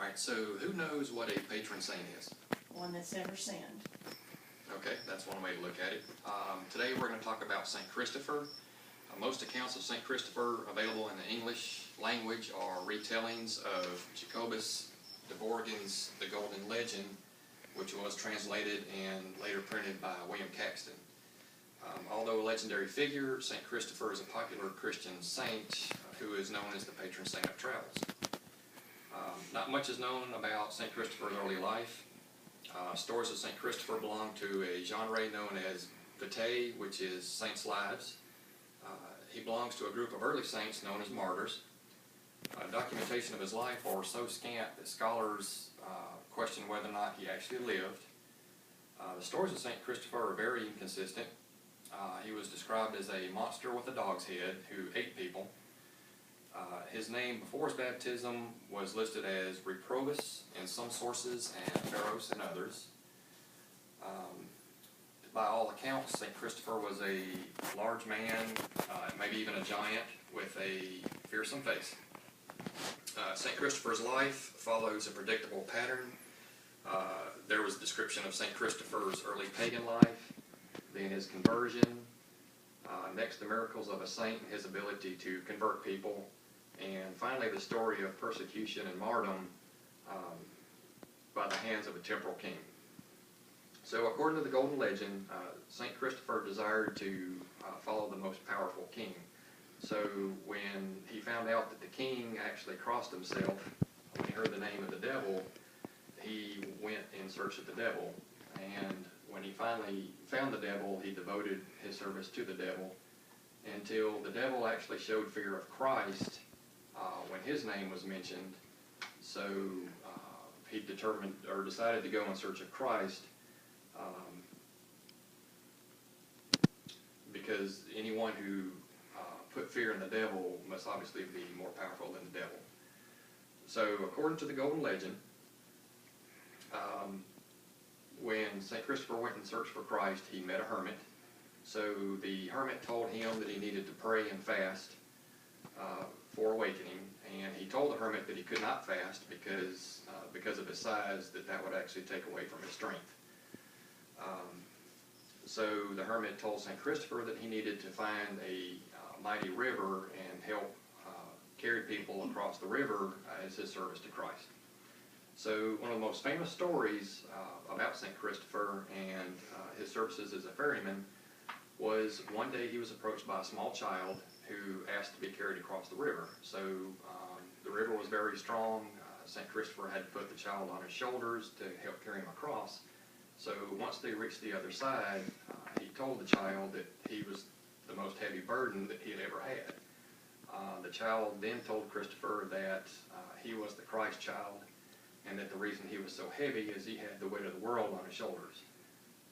Alright, so who knows what a patron saint is? One that's never sinned. Okay, that's one way to look at it. Today we're going to talk about St. Christopher. Most accounts of St. Christopher available in the English language are retellings of Jacobus de Borgon's The Golden Legend, which was translated and later printed by William Caxton. Although a legendary figure, St. Christopher is a popular Christian saint who is known as the patron saint of travels. Not much is known about St. Christopher's early life. Stories of St. Christopher belong to a genre known as Vitae, which is saints' lives. He belongs to a group of early saints known as martyrs. Documentation of his life are so scant that scholars question whether or not he actually lived. The stories of St. Christopher are very inconsistent. He was described as a monster with a dog's head who ate people. His name before his baptism was listed as Reprobus in some sources and Pharos in others. By all accounts, St. Christopher was a large man, maybe even a giant, with a fearsome face. St. Christopher's life follows a predictable pattern. There was a description of St. Christopher's early pagan life, then his conversion, next the miracles of a saint and his ability to convert people, and finally the story of persecution and martyrdom by the hands of a temporal king. So according to the Golden Legend, St. Christopher desired to follow the most powerful king. So when he found out that the king actually crossed himself, when he heard the name of the devil, he went in search of the devil. And when he finally found the devil, he devoted his service to the devil until the devil actually showed fear of Christ when his name was mentioned. So he decided to go in search of Christ, because anyone who put fear in the devil must obviously be more powerful than the devil. So according to the Golden Legend, when St. Christopher went in search for Christ, he met a hermit. So the hermit told him that he needed to pray and fast for awakening, and he told the hermit that he could not fast because of his size, that would actually take away from his strength. So the hermit told St. Christopher that he needed to find a mighty river and help carry people across the river as his service to Christ. So one of the most famous stories about St. Christopher and his services as a ferryman was one day he was approached by a small child who asked to be carried across the river. So the river was very strong. St. Christopher had to put the child on his shoulders to help carry him across. So once they reached the other side, he told the child that he was the most heavy burden that he had ever had. The child then told Christopher that he was the Christ child, and that the reason he was so heavy is he had the weight of the world on his shoulders.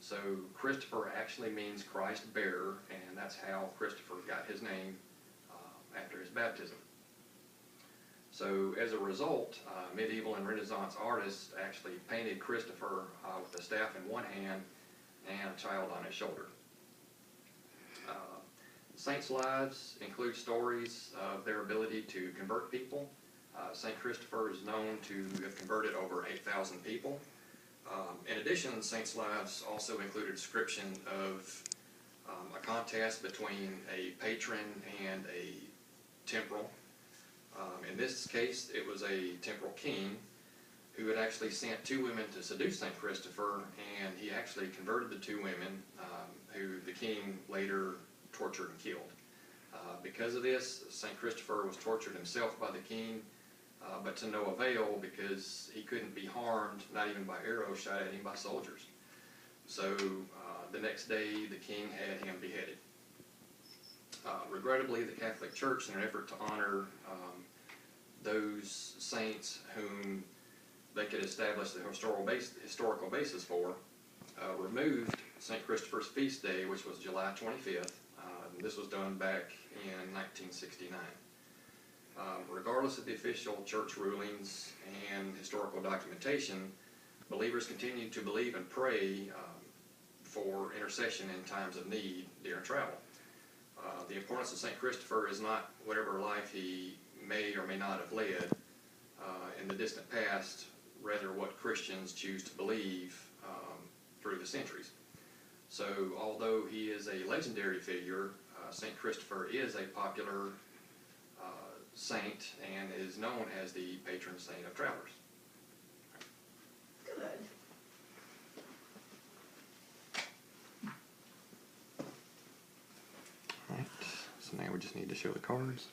So Christopher actually means Christ bearer, and that's how Christopher got his name after his baptism. So as a result, medieval and Renaissance artists actually painted Christopher with a staff in one hand and a child on his shoulder. Saints' lives include stories of their ability to convert people. St. Christopher is known to have converted over 8,000 people. In addition, saints' lives also include a description of a contest between a patron and a temporal. In this case, it was a temporal king who had actually sent two women to seduce St. Christopher, and he actually converted the two women, who the king later tortured and killed. Because of this, St. Christopher was tortured himself by the king, but to no avail, because he couldn't be harmed, not even by arrows shot at him by soldiers. So the next day, the king had him beheaded. Regrettably, the Catholic Church, in an effort to honor those saints whom they could establish the historical basis for, removed St. Christopher's feast day, which was July 25th. This was done back in 1969. Regardless of the official church rulings and historical documentation, believers continue to believe and pray for intercession in times of need during travel. The importance of St. Christopher is not whatever life he may or may not have led. in the distant past, rather what Christians choose to believe through the centuries. So although he is a legendary figure, St. Christopher is a popular saint and is known as the patron saint of travelers. Good. Alright, so now we just need to show the cards.